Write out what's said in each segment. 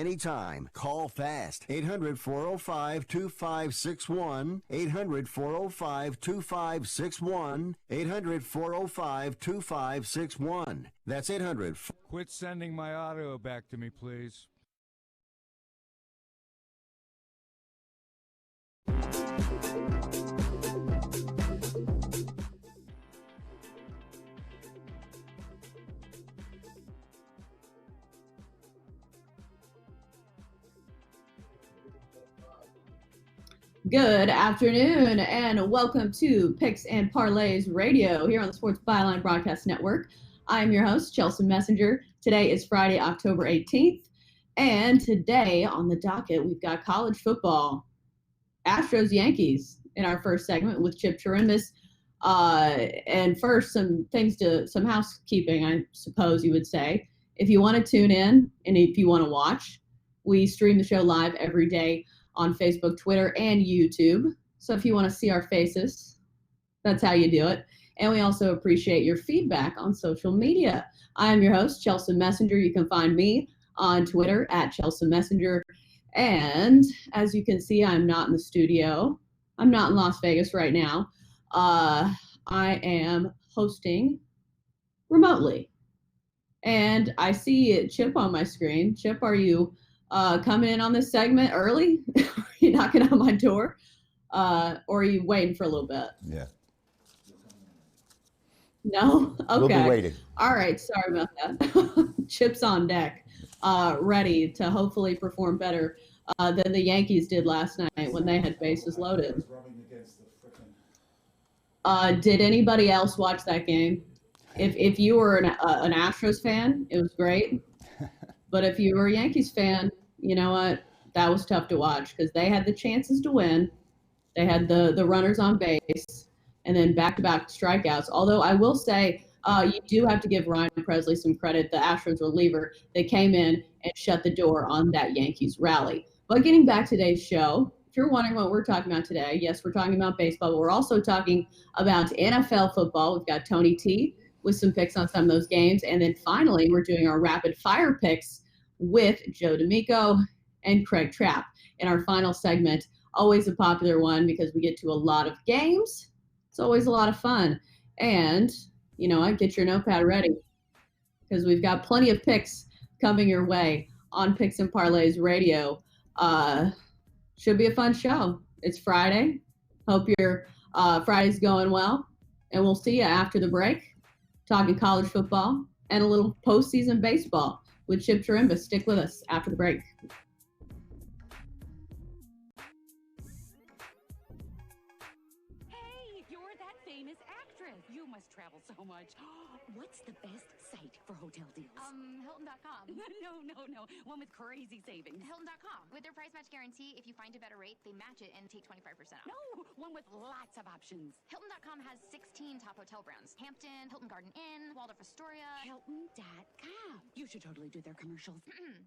anytime. Call fast. 800-405-2561. 800-405-2561. 800-405-2561. That's 800. Quit sending my audio back to me, please. Good afternoon, and welcome to Picks and Parlays Radio here on the Sports Byline Broadcast Network. I'm your host, Chelsa Messinger. Today is Friday, October 18th, and today on the docket, we've got college football. Astros-Yankees in our first segment with Chip Chirimbes. And first, some housekeeping, I suppose you would say. If you want to tune in and if you want to watch, we stream the show live every day on Facebook, Twitter, and YouTube. So if you want to see our faces, that's how you do it. And we also appreciate your feedback on social media. I am your host, Chelsa Messinger. You can find me on Twitter at Chelsa Messinger. And as you can see, I'm not in the studio. I'm not in Las Vegas right now. I am hosting remotely. And I see Chip on my screen. Chip, are you coming in on this segment early? Are you knocking on my door? Or are you waiting for a little bit? Yeah. No? Okay. We'll be waiting. All right. Sorry about that. Chip's on deck, ready to hopefully perform better than the Yankees did last night when they had bases loaded. Did anybody else watch that game? If you were an Astros fan, it was great. But if you were a Yankees fan, you know what? That was tough to watch because they had the chances to win. They had the runners on base and then back-to-back strikeouts. Although I will say you do have to give Ryan Presley some credit, the Astros reliever. They came in and shut the door on that Yankees rally. But getting back to today's show, if you're wondering what we're talking about today, yes, we're talking about baseball, but we're also talking about NFL football. We've got Tony T with some picks on some of those games. And then finally, we're doing our rapid fire picks with Joe D'Amico and Craig Trapp in our final segment. Always a popular one because we get to a lot of games. It's always a lot of fun. And, you know, get your notepad ready because we've got plenty of picks coming your way on Picks and Parlays Radio. Should be a fun show. It's Friday. Hope your Friday's going well. And we'll see you after the break, talking college football and a little postseason baseball with Chip Chirimbes. Stick with us after the break. Hey, you're that famous actress. You must travel so much. What's the best site for hotel deals? Hilton.com. No. One with crazy savings. Hilton.com. With their price match guarantee, if you find a better rate, they match it and take 25% off. No, one with lots of options. Hilton.com has 16 top hotel brands. Hampton, Hilton Garden Inn, Waldorf Astoria. Hilton.com. You should totally do their commercials.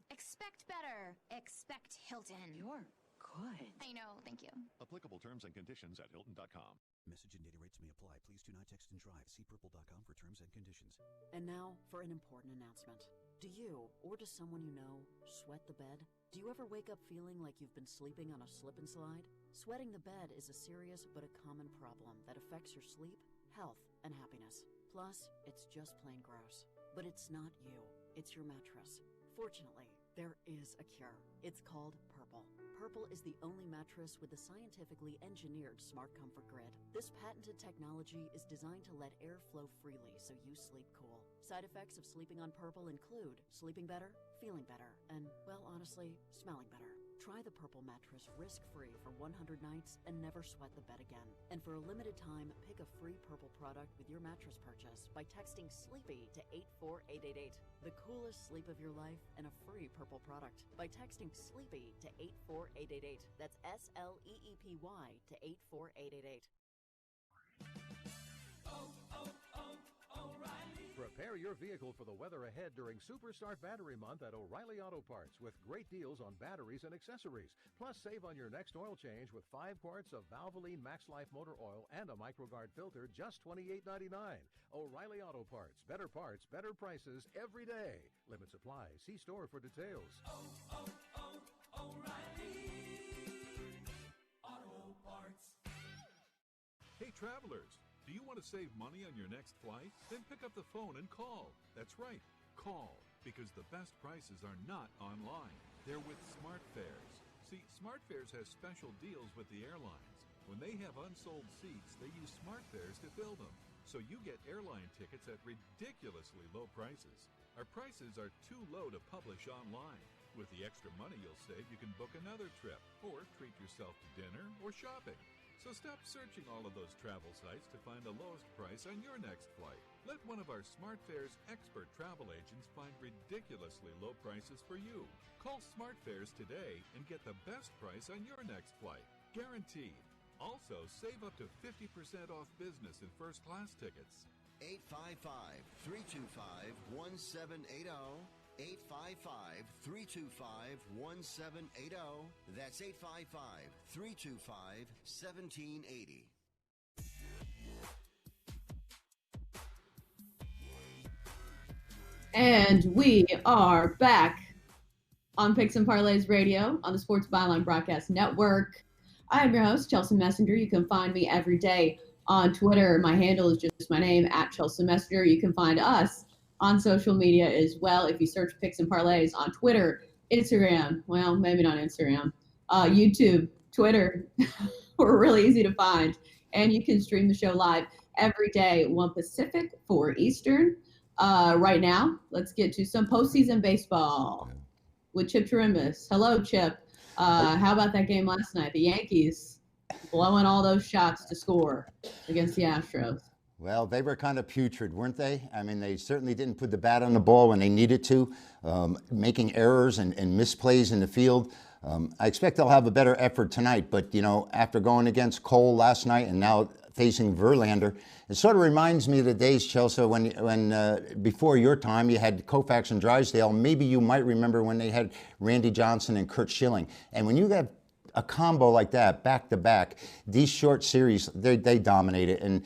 Expect better. Expect Hilton. You're good. I know. Thank you. Applicable terms and conditions at Hilton.com. Message and data rates may apply. Please do not text and drive. See purple.com for terms and conditions. And now for an important announcement. Do you, or does someone you know, sweat the bed? Do you ever wake up feeling like you've been sleeping on a slip and slide? Sweating the bed is a serious but a common problem that affects your sleep, health, and happiness. Plus, it's just plain gross. But it's not you. It's your mattress. Fortunately, there is a cure. It's called Purple. Purple is the only mattress with a scientifically engineered smart comfort grid. This patented technology is designed to let air flow freely so you sleep cool. Side effects of sleeping on Purple include sleeping better, feeling better, and, well, honestly, smelling better. Try the Purple mattress risk-free for 100 nights and never sweat the bed again. And for a limited time, pick a free Purple product with your mattress purchase by texting SLEEPY to 84888. The coolest sleep of your life and a free Purple product by texting SLEEPY to 84888. That's SLEEPY to 84888. Prepare your vehicle for the weather ahead during Superstart Battery Month at O'Reilly Auto Parts with great deals on batteries and accessories. Plus, save on your next oil change with 5 quarts of Valvoline Max Life motor oil and a MicroGuard filter, just $28.99. O'Reilly Auto Parts, better prices every day. Limit supply. See store for details. Travelers, do you want to save money on your next flight? Then pick up the phone and call. That's right, call, because the best prices are not online. They're with SmartFares. See, SmartFares has special deals with the airlines. When they have unsold seats, they use SmartFares to fill them. So you get airline tickets at ridiculously low prices. Our prices are too low to publish online. With the extra money you'll save, you can book another trip or treat yourself to dinner or shopping. So stop searching all of those travel sites to find the lowest price on your next flight. Let one of our SmartFares expert travel agents find ridiculously low prices for you. Call SmartFares today and get the best price on your next flight. Guaranteed. Also, save up to 50% off business and first-class tickets. 855-325-1780. 855-325-1780. That's 855-325-1780. And we are back on Picks and Parlays Radio on the Sports Byline Broadcast Network. I am your host, Chelsa Messinger. You can find me every day on Twitter. My handle is just my name, @Chelsa Messinger. You can find us on social media as well. If you search Picks and Parlays on Twitter, Instagram, well, maybe not Instagram, YouTube, Twitter, we're really easy to find. And you can stream the show live every day, 1 Pacific, 4 Eastern. Right now, let's get to some postseason baseball with Chip Chirimbes. Hello, Chip. How about that game last night? The Yankees blowing all those shots to score against the Astros. Well, they were kind of putrid, weren't they? I mean, they certainly didn't put the bat on the ball when they needed to, making errors and misplays in the field. I expect they'll have a better effort tonight, but, you know, after going against Cole last night and now facing Verlander, it sort of reminds me of the days, Chelsea, when before your time you had Koufax and Drysdale. Maybe you might remember when they had Randy Johnson and Curt Schilling. And when you got a combo like that, back-to-back, these short series, they dominate it. And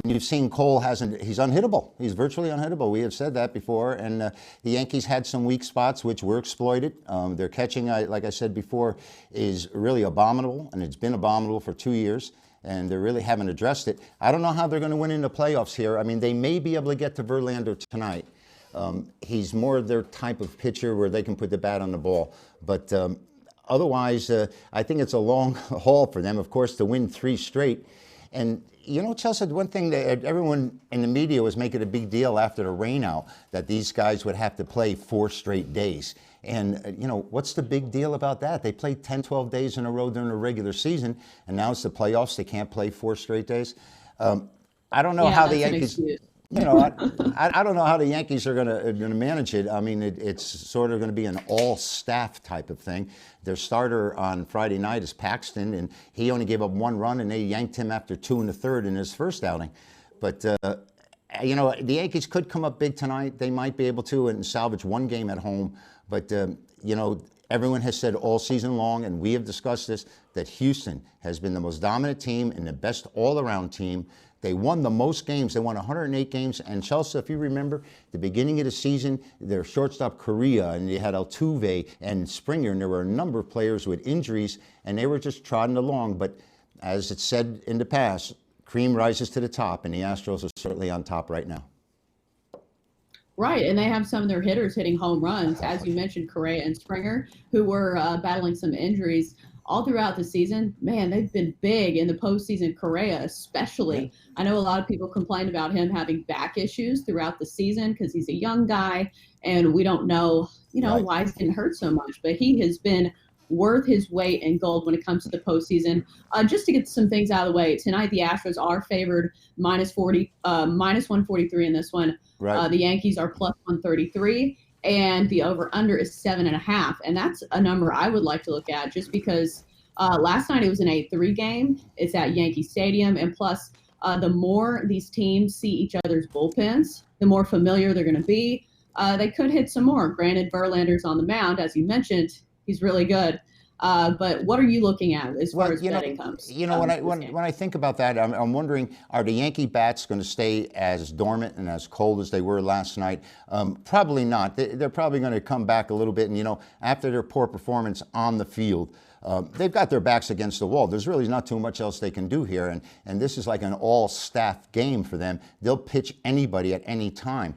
you've seen Cole he's unhittable. He's virtually unhittable. We have said that before. And the Yankees had some weak spots, which were exploited. Their catching, like I said before, is really abominable, and it's been abominable for 2 years. And they really haven't addressed it. I don't know how they're going to win in the playoffs here. I mean, they may be able to get to Verlander tonight. He's more their type of pitcher where they can put the bat on the ball. But otherwise, I think it's a long haul for them, of course, to win 3 straight. And, you know, Chelsea, one thing that everyone in the media was making a big deal after the rain out, that these guys would have to play 4 straight days. And, you know, what's the big deal about that? They played 10, 12 days in a row during the regular season, and now it's the playoffs. They can't play 4 straight days. I don't know how the Yankees, you know, I don't know how the Yankees are going to manage it. I mean, it's sort of going to be an all-staff type of thing. Their starter on Friday night is Paxton, and he only gave up 1 run, and they yanked him after 2 1/3 in his first outing. But, you know, the Yankees could come up big tonight. They might be able to and salvage 1 game at home. But, you know, everyone has said all season long, and we have discussed this, that Houston has been the most dominant team and the best all-around team. They won the most games. They won 108 games. And Chelsea, if you remember, the beginning of the season, their shortstop Correa, and you had Altuve and Springer, and there were a number of players with injuries, and they were just trotting along. But as it's said in the past, cream rises to the top, and the Astros are certainly on top right now. Right, and they have some of their hitters hitting home runs, as you mentioned, Correa and Springer, who were battling some injuries all throughout the season. Man, they've been big in the postseason, Correa especially. Yeah. I know a lot of people complained about him having back issues throughout the season because he's a young guy, and we don't know, why he's getting hurt so much. But he has been worth his weight in gold when it comes to the postseason. Just to get some things out of the way, tonight the Astros are favored minus 143 in this one. Right. The Yankees are plus 133, and the over-under is 7.5. And that's a number I would like to look at just because last night it was an 8-3 game. It's at Yankee Stadium, and plus the more these teams see each other's bullpens, the more familiar they're going to be. They could hit some more. Granted, Verlander's on the mound, as you mentioned. He's really good. But what are you looking at as far as betting comes? When I think about that, I'm wondering, are the Yankee bats going to stay as dormant and as cold as they were last night? Probably not. They're probably going to come back a little bit. And, after their poor performance on the field, they've got their backs against the wall. There's really not too much else they can do here. And this is like an all-staff game for them. They'll pitch anybody at any time.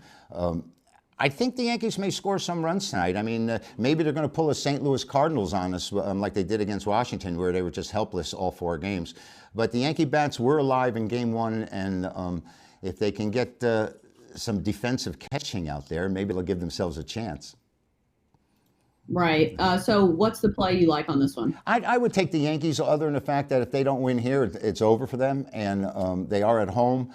I think the Yankees may score some runs tonight. I mean, maybe they're going to pull a St. Louis Cardinals on us like they did against Washington, where they were just helpless all 4 games. But the Yankee bats were alive in Game 1, and if they can get some defensive catching out there, maybe they'll give themselves a chance. Right. So what's the play you like on this one? I would take the Yankees, other than the fact that if they don't win here, it's over for them. And they are at home.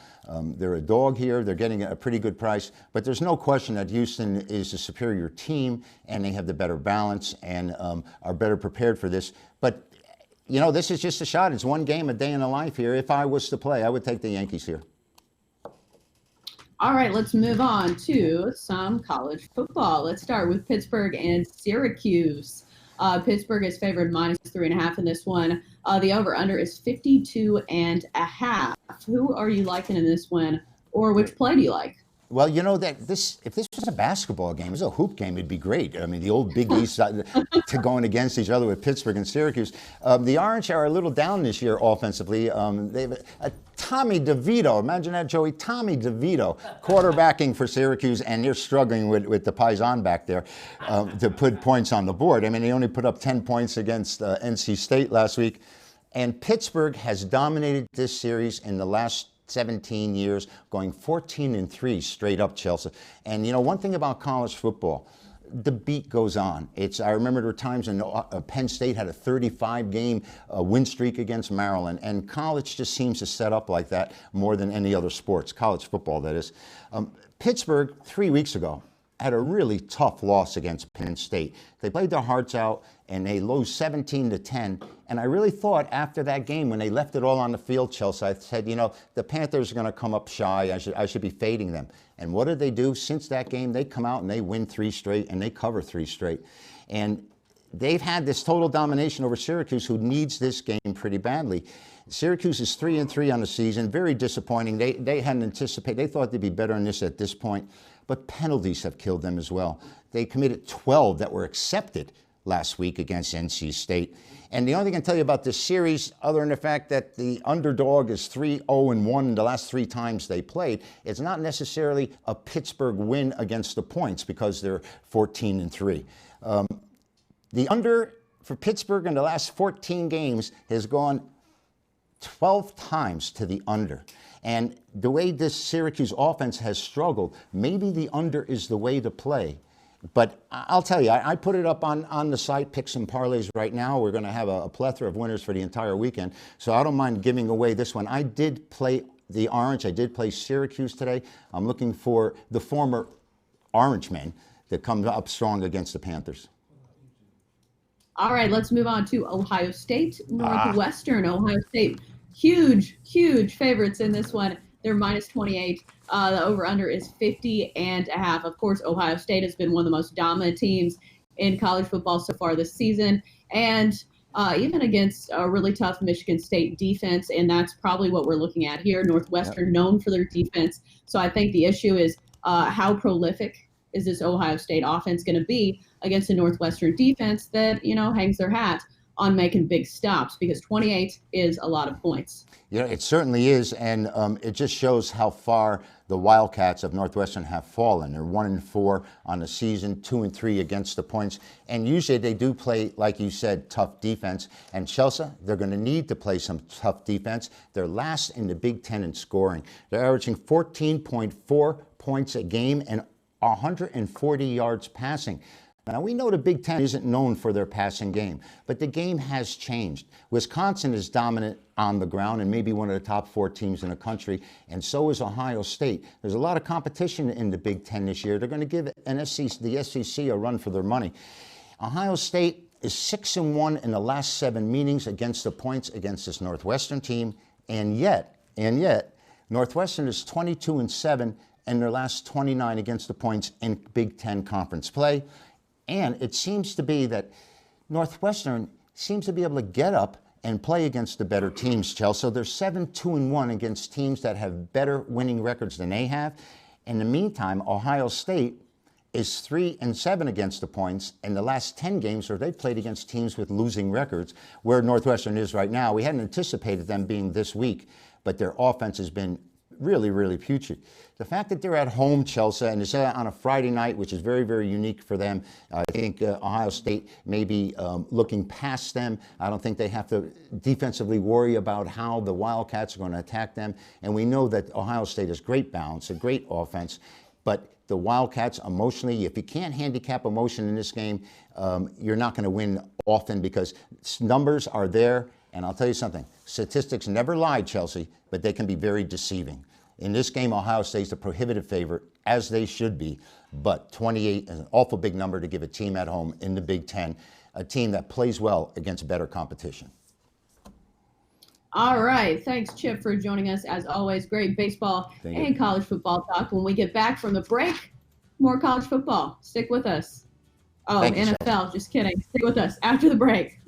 They're a dog here. They're getting a pretty good price. But there's no question that Houston is a superior team, and they have the better balance and are better prepared for this. But, this is just a shot. It's one game, a day in the life here. If I was to play, I would take the Yankees here. All right, let's move on to some college football. Let's start with Pittsburgh and Syracuse. Pittsburgh is favored -3.5 in this one. The over-under is 52.5. Who are you liking in this one, or which play do you like? Well, that if this was a basketball game, it was a hoop game, it'd be great. I mean, the old Big East to going against each other with Pittsburgh and Syracuse. The Orange are a little down this year offensively. They have Tommy DeVito. Imagine that, Joey. Tommy DeVito quarterbacking for Syracuse, and they're struggling with the Paisan back there to put points on the board. I mean, they only put up 10 points against NC State last week. And Pittsburgh has dominated this series in the last 17 years, going 14-3 straight up, Chelsea. And one thing about college football, the beat goes on. I remember there were times when Penn State had a 35-game win streak against Maryland, and college just seems to set up like that more than any other sports, college football, that is. Pittsburgh, 3 weeks ago, had a really tough loss against Penn State. They played their hearts out, and they lose 17-10. And I really thought after that game, when they left it all on the field, Chelsea, I said, the Panthers are going to come up shy. I should be fading them. And what did they do? Since that game, they come out and they win 3 straight, and they cover 3 straight. And they've had this total domination over Syracuse, who needs this game pretty badly. Syracuse is 3-3 on the season. Very disappointing. They hadn't anticipated. They thought they'd be better in this at this point. But penalties have killed them as well. They committed 12 that were accepted last week against NC State. And the only thing I can tell you about this series, other than the fact that the underdog is 3-0-1 the last 3 times they played, it's not necessarily a Pittsburgh win against the points because they're 14-3. The under for Pittsburgh in the last 14 games has gone 12 times to the under. And the way this Syracuse offense has struggled, maybe the under is the way to play. But I'll tell you, I put it up on the site, Picks and Parlays right now. We're going to have a plethora of winners for the entire weekend. So I don't mind giving away this one. I did play the Orange. I did play Syracuse today. I'm looking for the former Orange men that come up strong against the Panthers. All right, let's move on to Ohio State, Northwestern. Ohio State, huge favorites in this one. They're -28. The over-under is 50.5. Of course, Ohio State has been one of the most dominant teams in college football so far this season, and even against a really tough Michigan State defense, and that's probably what we're looking at here. Northwestern, known for their defense. So I think the issue is how prolific is this Ohio State offense going to be against a Northwestern defense that, hangs their hat on making big stops, because 28 is a lot of points. It certainly is, and it just shows how far the Wildcats of Northwestern have fallen. They're 1-4 on the season, 2-3 against the points, and usually they do play, like you said, tough defense. And Chelsea, they're going to need to play some tough defense. They're last in the Big Ten in scoring. They're averaging 14.4 points a game and 140 yards passing. Now, we know the Big Ten isn't known for their passing game, but the game has changed. Wisconsin is dominant on the ground and maybe one of the top 4 teams in the country, and so is Ohio State. There's a lot of competition in the Big Ten this year. They're going to give the SEC a run for their money. Ohio State is 6-1 in the last 7 meetings against the points against this Northwestern team, and yet, Northwestern is 22-7 in their last 29 against the points in Big Ten conference play. And it seems to be that Northwestern seems to be able to get up and play against the better teams, Chelsea. So they're 7-2-1 against teams that have better winning records than they have. In the meantime, Ohio State is 3-7 against the points in the last 10 games where they've played against teams with losing records, where Northwestern is right now. We hadn't anticipated them being this weak, but their offense has been really, really putrid. The fact that they're at home, Chelsea, and it's on a Friday night, which is very, very unique for them. I think Ohio State may be looking past them. I don't think they have to defensively worry about how the Wildcats are going to attack them. And we know that Ohio State has great balance, a great offense. But the Wildcats emotionally, if you can't handicap emotion in this game, you're not going to win often because numbers are there. And I'll tell you something, statistics never lie, Chelsea, but they can be very deceiving. In this game, Ohio State's a prohibitive favorite, as they should be, but 28 is an awful big number to give a team at home in the Big Ten, a team that plays well against better competition. All right. Thanks, Chip, for joining us. As always, great baseball and college football talk. When we get back from the break, more college football. Stick with us. Oh, Thank you, NFL, just kidding. Stick with us after the break.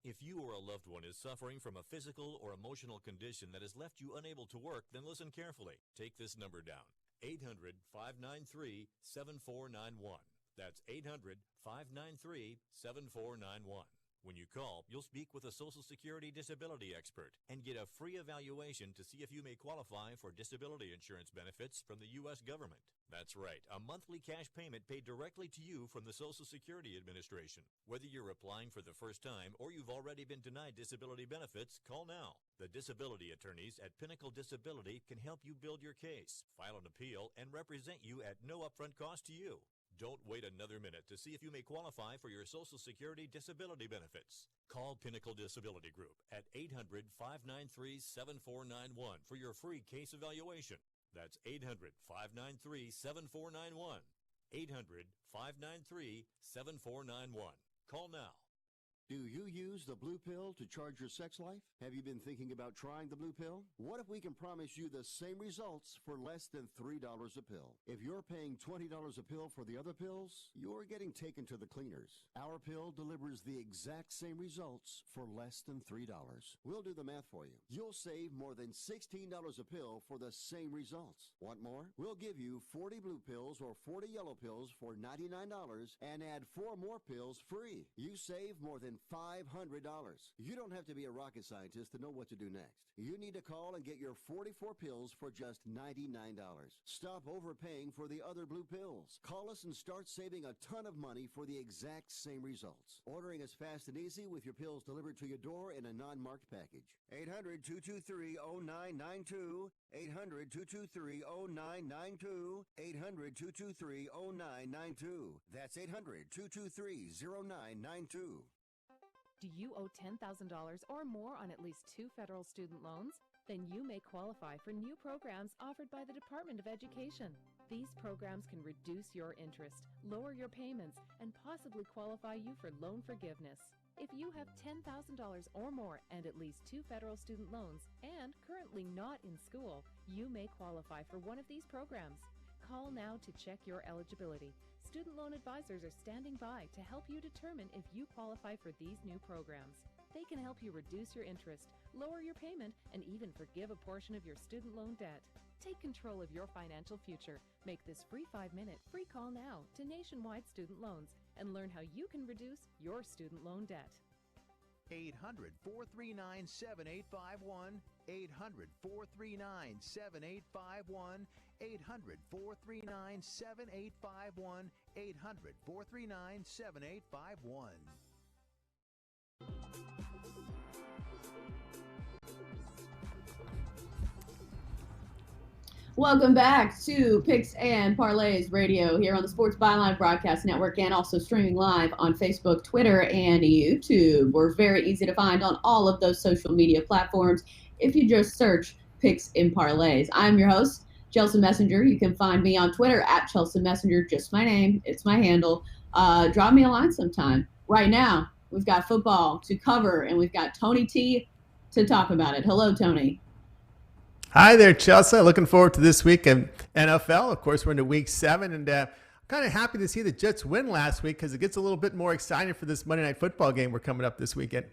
If you or a loved one is suffering from a physical or emotional condition that has left you unable to work, then listen carefully. Take this number down, 800-593-7491. That's 800-593-7491. When you call, you'll speak with a Social Security disability expert and get a free evaluation to see if you may qualify for disability insurance benefits from the U.S. government. That's right, a monthly cash payment paid directly to you from the Social Security Administration. Whether you're applying for the first time or you've already been denied disability benefits, call now. The disability attorneys at Pinnacle Disability can help you build your case, file an appeal, and represent you at no upfront cost to you. Don't wait another minute to see if you may qualify for your Social Security disability benefits. Call Pinnacle Disability Group at 800-593-7491 for your free case evaluation. That's 800-593-7491. 800-593-7491. Call now. Do you use the blue pill to charge your sex life? Have you been thinking about trying the blue pill? What if we can promise you the same results for less than $3 a pill? If you're paying $20 a pill for the other pills, you're getting taken to the cleaners. Our pill delivers the exact same results for less than $3. We'll do the math for you. You'll save more than $16 a pill for the same results. Want more? We'll give you 40 blue pills or 40 yellow pills for $99 and add 4 more pills free. You save more than $500. You don't have to be a rocket scientist to know what to do next. You need to call and get your 44 pills for just $99. Stop overpaying for the other blue pills. Call us and start saving a ton of money for the exact same results. Ordering is fast and easy with your pills delivered to your door in a non-marked package. 800-223-0992. 800-223-0992. 800-223-0992. That's 800-223-0992. Do you owe $10,000 or more on at least 2 federal student loans? Then you may qualify for new programs offered by the Department of Education. These programs can reduce your interest, lower your payments, and possibly qualify you for loan forgiveness. If you have $10,000 or more and at least 2 federal student loans and currently not in school, you may qualify for one of these programs. Call now to check your eligibility. Student loan advisors are standing by to help you determine if you qualify for these new programs. They can help you reduce your interest, lower your payment, and even forgive a portion of your student loan debt. Take control of your financial future. Make this free 5-minute free call now to Nationwide Student Loans and learn how you can reduce your student loan debt. 800-439-7851, 800-439-7851, 800-439-7851, 800-439-7851. Welcome back to Picks and Parlays Radio here on the Sports Byline Broadcast Network and also streaming live on Facebook, Twitter, and YouTube. We're very easy to find on all of those social media platforms if you just search Picks and Parlays. I'm your host, Chelsa Messinger. You can find me on Twitter at Chelsa Messinger, just my name. It's my handle. Drop me a line sometime. Right now, we've got football to cover, and we've got Tony T to talk about it. Hello, Tony. Hi there, Chelsea. Looking forward to this week in NFL. Of course, we're into week 7, and kind of happy to see the Jets win last week because it gets a little bit more exciting for this Monday Night Football game we're coming up this weekend.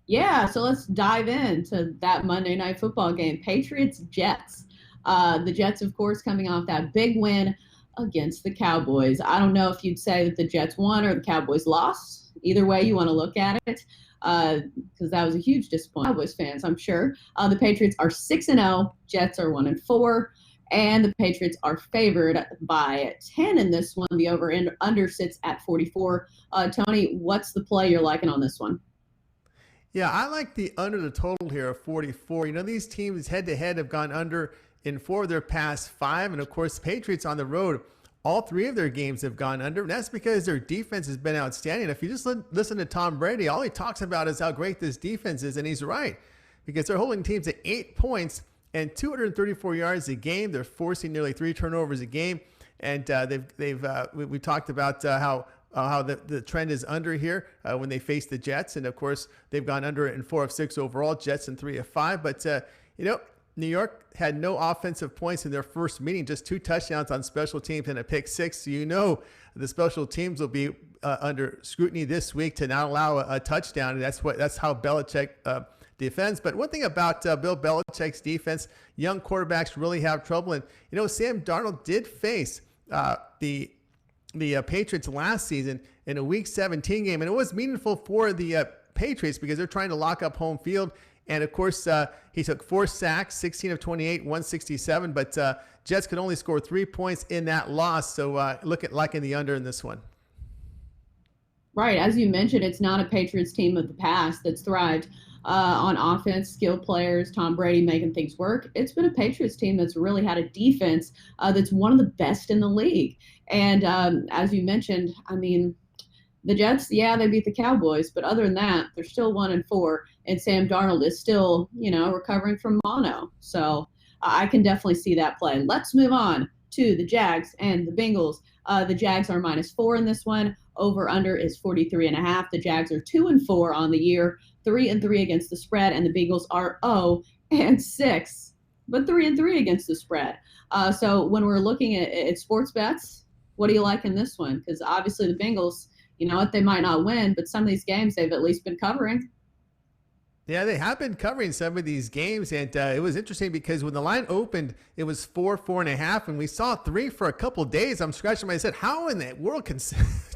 Yeah, so let's dive into that Monday Night Football game. Patriots-Jets. The Jets, of course, coming off that big win against the Cowboys. I don't know if you'd say that the Jets won or the Cowboys lost. Either way you want to look at it, because that was a huge disappointment. Cowboys fans, I'm sure. The Patriots are 6-0. Jets are 1-4. And the Patriots are favored by 10 in this one. The over-under sits at 44. Tony, what's the play you're liking on this one? Yeah, I like the under the total here of 44. You know, these teams head-to-head have gone under in 4 of their past 5. And, of course, Patriots on the road, all 3 of their games have gone under. And that's because their defense has been outstanding. If you just listen to Tom Brady, all he talks about is how great this defense is. And he's right, because they're holding teams at 8 points and 234 yards a game. They're forcing nearly 3 turnovers a game. And we talked about how the trend is under here when they face the Jets. And, of course, they've gone under in 4 of 6 overall, Jets in 3 of 5. But, New York had no offensive points in their first meeting, just 2 touchdowns on special teams and a pick 6. So the special teams will be under scrutiny this week to not allow a touchdown. And that's how Belichick defense. But one thing about Bill Belichick's defense, young quarterbacks really have trouble. And, Sam Darnold did face the Patriots last season in a Week 17 game. And it was meaningful for the Patriots because they're trying to lock up home field. And, of course, he took 4 sacks, 16 of 28, 167. But Jets could only score 3 points in that loss. So look at liking the under in this one. Right. As you mentioned, it's not a Patriots team of the past that's thrived on offense, skilled players, Tom Brady making things work. It's been a Patriots team that's really had a defense that's one of the best in the league. And as you mentioned, I mean, the Jets, yeah, they beat the Cowboys, but other than that, they're still 1-4, and Sam Darnold is still, recovering from mono. So I can definitely see that play. Let's move on to the Jags and the Bengals. The Jags are -4 in this one. Over/under is 43.5. The Jags are 2-4 on the year, 3-3 against the spread, and the Bengals are 0-6, but 3-3 against the spread. So when we're looking at sports bets, what do you like in this one? Because obviously the Bengals, you know what, they might not win, but some of these games they've at least been covering. Yeah, they have been covering some of these games, and it was interesting because when the line opened, it was 4.5, and we saw 3 for a couple days. I'm scratching my head. How in the world can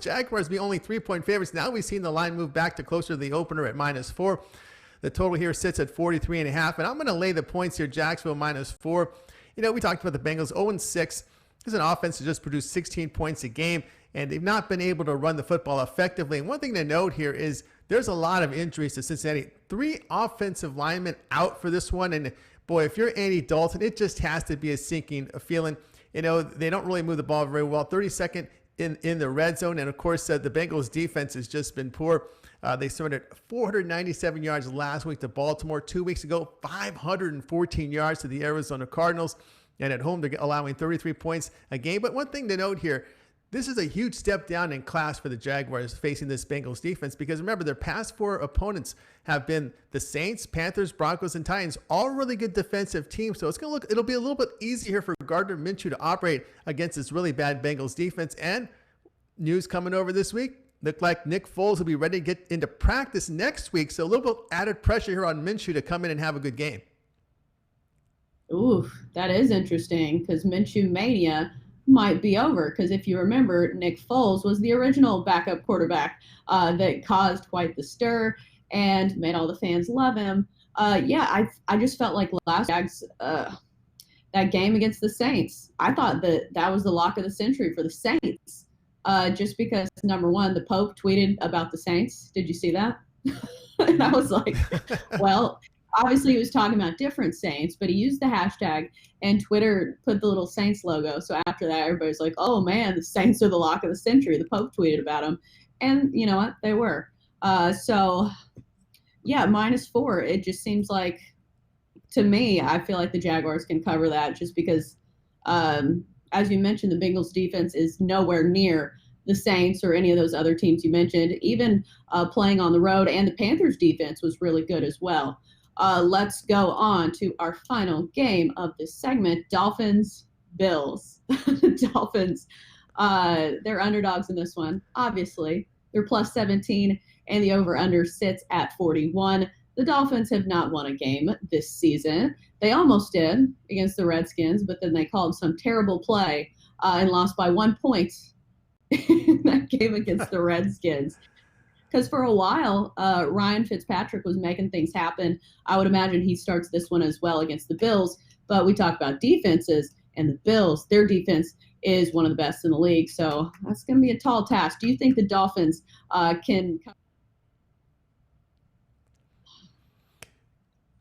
Jaguars be only 3-point favorites? Now we've seen the line move back to closer to the opener at -4. The total here sits at 43.5, and I'm going to lay the points here. Jacksonville -4. We talked about the Bengals 0-6. This is an offense that just produced 16 points a game, and they've not been able to run the football effectively. And one thing to note here is there's a lot of injuries to Cincinnati. 3 offensive linemen out for this one. And, boy, if you're Andy Dalton, it just has to be a sinking feeling. They don't really move the ball very well. 32nd in the red zone. And, of course, the Bengals' defense has just been poor. They surrendered 497 yards last week to Baltimore. 2 weeks ago, 514 yards to the Arizona Cardinals. And at home, they're allowing 33 points a game. But one thing to note here, this is a huge step down in class for the Jaguars facing this Bengals defense because, remember, their past 4 opponents have been the Saints, Panthers, Broncos, and Titans, all really good defensive teams. So it'll be a little bit easier for Gardner Minshew to operate against this really bad Bengals defense. And news coming over this week, look like Nick Foles will be ready to get into practice next week. So a little bit added pressure here on Minshew to come in and have a good game. Ooh, that is interesting because Minshew mania might be over, because if you remember, Nick Foles was the original backup quarterback that caused quite the stir and made all the fans love him. I just felt like last Jags, that game against the Saints, I thought that was the lock of the century for the Saints, just because, number one, the Pope tweeted about the Saints. Did you see that? And I was like, well, obviously he was talking about different Saints, but he used the hashtag, and Twitter put the little Saints logo. So after that, everybody's like, oh man, the Saints are the lock of the century. The Pope tweeted about them. And you know what? They were. So yeah, -4. It just seems like to me, I feel like the Jaguars can cover that just because, as you mentioned, the Bengals defense is nowhere near the Saints or any of those other teams you mentioned. Even playing on the road, and the Panthers defense was really good as well. Let's go on to our final game of this segment, Dolphins-Bills. Dolphins, they're underdogs in this one, obviously. They're plus 17, and the over-under sits at 41. The Dolphins have not won a game this season. They almost did against the Redskins, but then they called some terrible play and lost by 1 point in that game against the Redskins. Because for a while, Ryan Fitzpatrick was making things happen. I would imagine he starts this one as well against the Bills. But we talk about defenses, and the Bills, their defense is one of the best in the league. So that's going to be a tall task. Do you think the Dolphins can?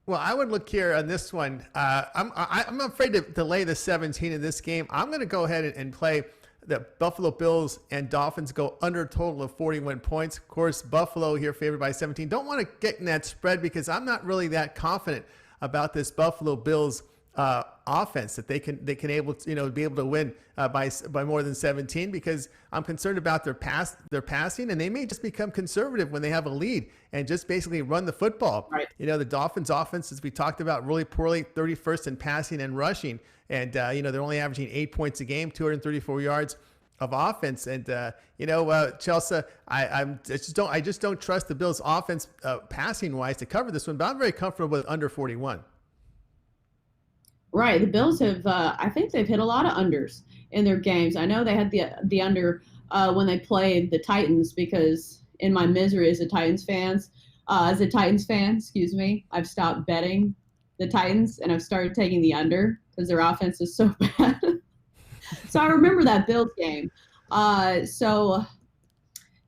Well, I would look here on this one. I'm afraid to lay the 17 in this game. I'm going to go ahead and play the Buffalo Bills and Dolphins go under a total of 41 points. Of course, Buffalo here favored by 17. Don't want to get in that spread because I'm not really that confident about this Buffalo Bills offense that they can able to, be able to win by more than 17, because I'm concerned about their passing, and they may just become conservative when they have a lead and just basically run the football. Right. The Dolphins offense, as we talked about, really poorly, 31st in passing and rushing, and they're only averaging 8 points a game, 234 yards of offense, and Chelsea, I just don't trust the Bills offense passing wise to cover this one, but I'm very comfortable with under 41. Right. The Bills have, I think they've hit a lot of unders in their games. I know they had the under when they played the Titans, because in my misery as a Titans fan, I've stopped betting the Titans and I've started taking the under because their offense is so bad. So I remember that Bills game.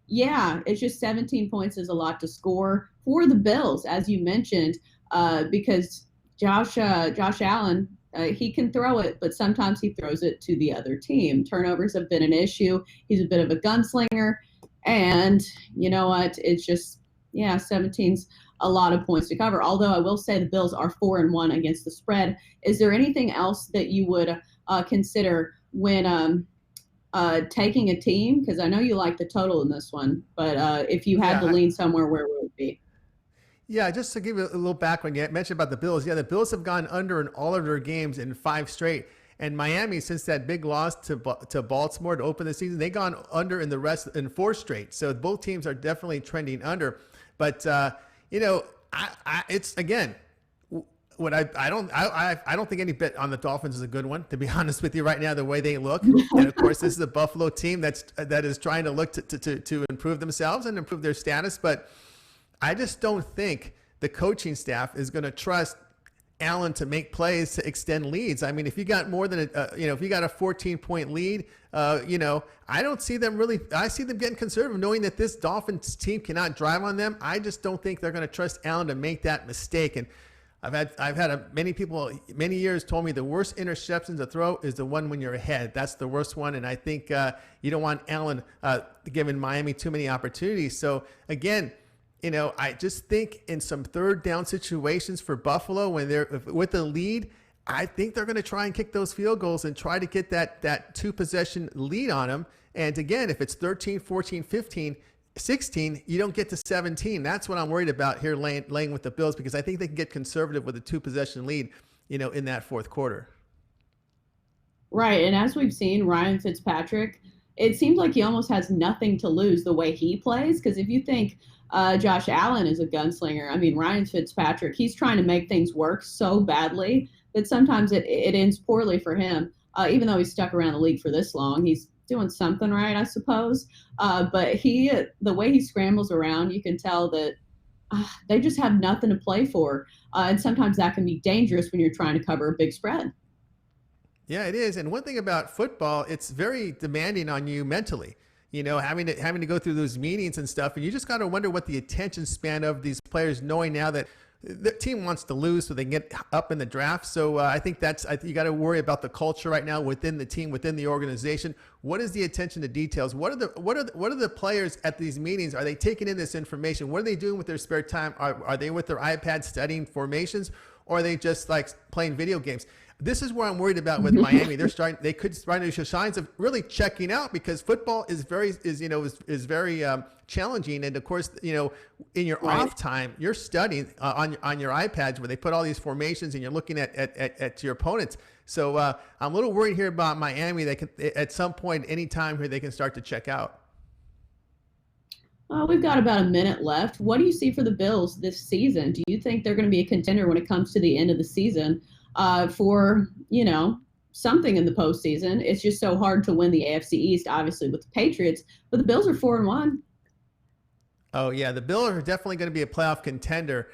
Yeah, it's just 17 points is a lot to score for the Bills, as you mentioned, because Josh Allen, he can throw it, but sometimes he throws it to the other team. Turnovers have been an issue. He's a bit of a gunslinger. And you know what? It's just, 17's a lot of points to cover. Although I will say the Bills are 4-1 against the spread. Is there anything else that you would consider when taking a team? Because I know you like the total in this one, but if you had to lean somewhere, where would it be? Yeah, just to give you a little background, you mentioned about the Bills. Yeah, the Bills have gone under in all of their games in 5 straight. And Miami, since that big loss to Baltimore to open the season, they've gone under in the rest in 4 straight. So both teams are definitely trending under. But it's again, what I don't think any bet on the Dolphins is a good one, to be honest with you right now, the way they look. And of course, this is a Buffalo team that is trying to look to improve themselves and improve their status, but I just don't think the coaching staff is going to trust Allen to make plays to extend leads. I mean, if you got more than if you got a 14-point lead, I don't see them really. I see them getting conservative, knowing that this Dolphins team cannot drive on them. I just don't think they're going to trust Allen to make that mistake. And I've had many people many years told me the worst interception to throw is the one when you're ahead. That's the worst one, and I think you don't want Allen giving Miami too many opportunities. So again, I just think in some third down situations for Buffalo, when they're with the lead, I think they're going to try and kick those field goals and try to get that 2-possession lead on them. And again, if it's 13, 14, 15, 16, you don't get to 17. That's what I'm worried about here laying with the Bills, because I think they can get conservative with a 2-possession lead, in that fourth quarter. Right. And as we've seen, Ryan Fitzpatrick, it seems like he almost has nothing to lose the way he plays. Because if you think Josh Allen is a gunslinger, I mean, Ryan Fitzpatrick, he's trying to make things work so badly that sometimes it ends poorly for him. Even though he's stuck around the league for this long, he's doing something right, I suppose. But the way he scrambles around, you can tell that they just have nothing to play for. And sometimes that can be dangerous when you're trying to cover a big spread. Yeah, it is. And one thing about football, it's very demanding on you mentally. Having to go through those meetings and stuff, and you just got to wonder what the attention span of these players, knowing now that the team wants to lose so they can get up in the draft. So I think you got to worry about the culture right now within the team, within the organization. What is the attention to details? What are the players at these meetings? Are they taking in this information? What are they doing with their spare time? Are they with their iPad studying formations? or are they just like playing video games? This is where I'm worried about with Miami. They could start to show signs of really checking out, because football is very challenging. And of course, in your off time, you're studying on your iPads where they put all these formations and you're looking at your opponents. So I'm a little worried here about Miami. They can, at some point, any time here, they can start to check out. Well, we've got about a minute left. What do you see for the Bills this season? Do you think they're going to be a contender when it comes to the end of the season for, something in the postseason? It's just so hard to win the AFC East, obviously, with the Patriots, but the Bills are 4-1. Oh, yeah. The Bills are definitely going to be a playoff contender.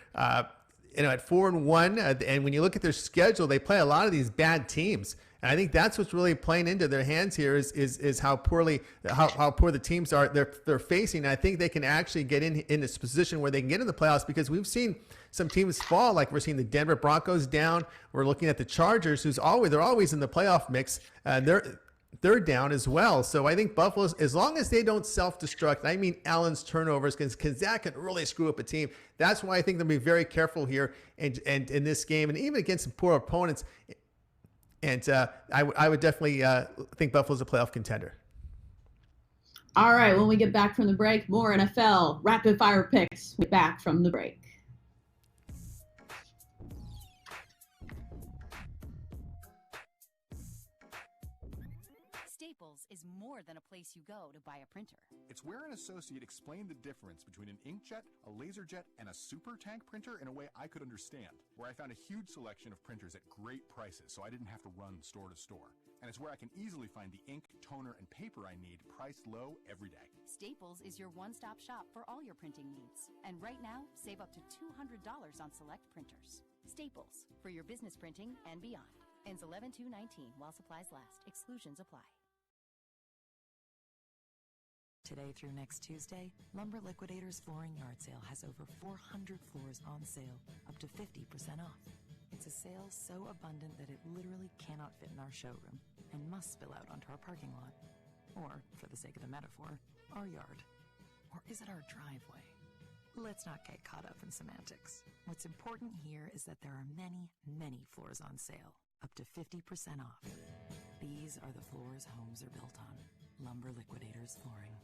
At 4-1, and when you look at their schedule, they play a lot of these bad teams, and I think that's what's really playing into their hands here is how poor the teams are they're facing. And I think they can actually get in this position where they can get in the playoffs, because we've seen some teams fall. Like we're seeing the Denver Broncos down. We're looking at the Chargers, they're always in the playoff mix. They're down as well. So I think Buffalo, as long as they don't self-destruct, I mean Allen's turnovers, because that can really screw up a team. That's why I think they'll be very careful here and in this game, and even against some poor opponents. And I would definitely think Buffalo's a playoff contender. All right, when we get back from the break, more NFL rapid fire picks. We're back from the break. Staples is more than a place you go to buy a printer. It's where an associate explained the difference between an inkjet, a laser jet, and a super tank printer in a way I could understand, where I found a huge selection of printers at great prices so I didn't have to run store to store. And it's where I can easily find the ink, toner, and paper I need priced low every day. Staples is your one-stop shop for all your printing needs. And right now, save up to $200 on select printers. Staples, for your business printing and beyond. Ends 11/2/19 while supplies last. Exclusions apply. Today through next Tuesday, Lumber Liquidators Flooring Yard Sale has over 400 floors on sale, up to 50% off. It's a sale so abundant that it literally cannot fit in our showroom and must spill out onto our parking lot. Or, for the sake of the metaphor, our yard. Or is it our driveway? Let's not get caught up in semantics. What's important here is that there are many, many floors on sale, up to 50% off. These are the floors homes are built on. Lumber Liquidators Flooring.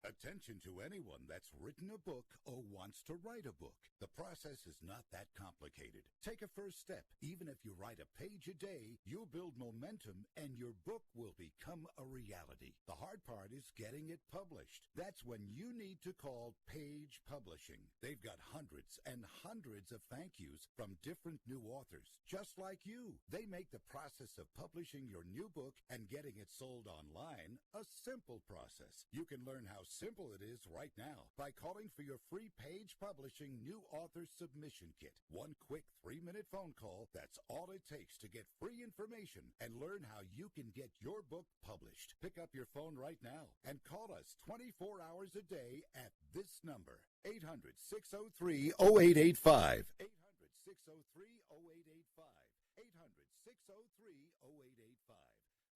Attention to anyone that's written a book or wants to write a book. The process is not that complicated. Take a first step. Even if you write a page a day, you'll build momentum and your book will become a reality. The hard part is getting it published. That's when you need to call Page Publishing. They've got hundreds and hundreds of thank yous from different new authors, just like you. They make the process of publishing your new book and getting it sold online a simple process. You can learn how simple it is right now by calling for your free Page Publishing New Author Submission Kit. One quick 3-minute phone call, that's all it takes to get free information and learn how you can get your book published. Pick up your phone right now and call us 24 hours a day at this number, 800-603-0885. 800-603-0885. 800-603-0885.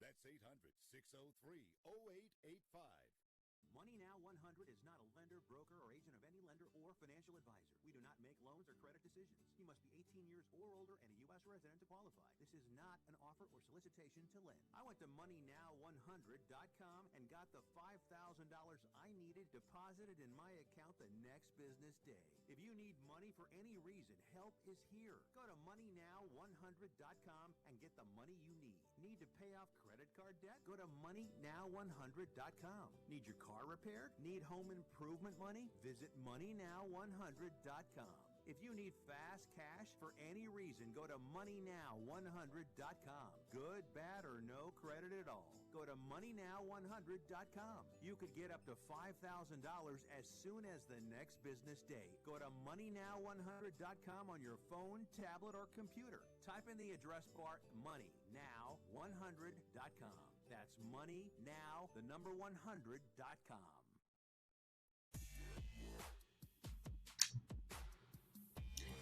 That's 800-603-0885. Money Now 100 is not a lender, broker, or agent of any lender or financial advisor. We do not make loans or credit decisions. You must be 18 years or older and a U.S. resident to qualify. This is not an offer or solicitation to lend. I went to MoneyNow100.com and got the $5,000 I needed deposited in my account the next business day. If you need money for any reason, help is here. Go to MoneyNow100.com and get the money you need. Need to pay off credit card debt? Go to MoneyNow100.com. Need your car repaired? Need home improvement money? Visit MoneyNow100.com. If you need fast cash for any reason, go to MoneyNow100.com. Good, bad, or no credit at all. Go to MoneyNow100.com. You could get up to $5,000 as soon as the next business day. Go to MoneyNow100.com on your phone, tablet, or computer. Type in the address bar MoneyNow100.com. That's MoneyNow100.com.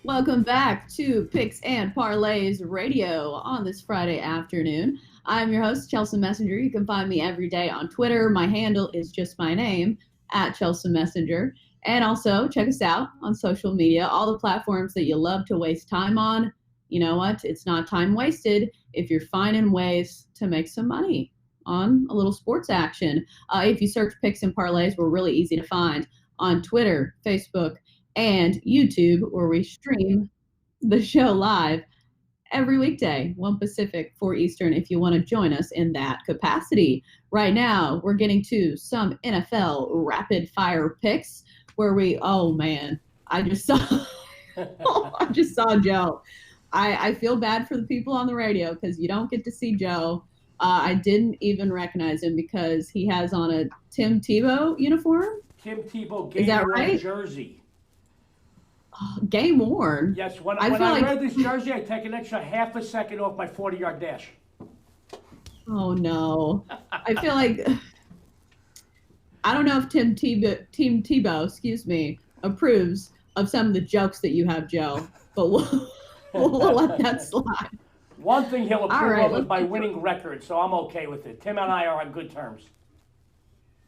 Welcome back to Picks and Parlays Radio on this Friday afternoon. I'm your host, Chelsa Messinger. You can find me every day on Twitter. My handle is just my name, @Chelsa Messinger. And also check us out on social media, all the platforms that you love to waste time on. you know what? It's not time wasted if you're finding ways to make some money on a little sports action. If you search Picks and Parlays, we're really easy to find on Twitter, Facebook, and YouTube, where we stream the show live every weekday, 1 Pacific, 4 Eastern, if you want to join us in that capacity. Right now, we're getting to some NFL rapid fire picks where oh man, I just saw Joe. I feel bad for the people on the radio because you don't get to see Joe. I didn't even recognize him because he has on a Tim Tebow uniform. Tim Tebow game-worn jersey. Oh, game-worn? Yes, when I wear this jersey, I take an extra half a second off my 40-yard dash. Oh, no. I feel like... I don't know if Team Tebow, approves of some of the jokes that you have, Joe, but we'll let that slide. One thing he'll approve of is my winning record, so I'm okay with it. Tim and I are on good terms.